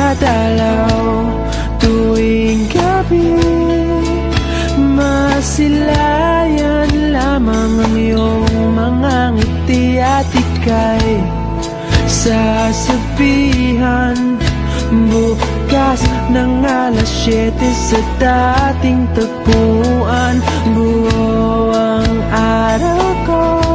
dadalaw tuwing gabi. Masilayan lamang ang iyong mga ngiti at ika'y sasabihan bukas ng alas 7 sa dating tagpuan. Buo ang araw ko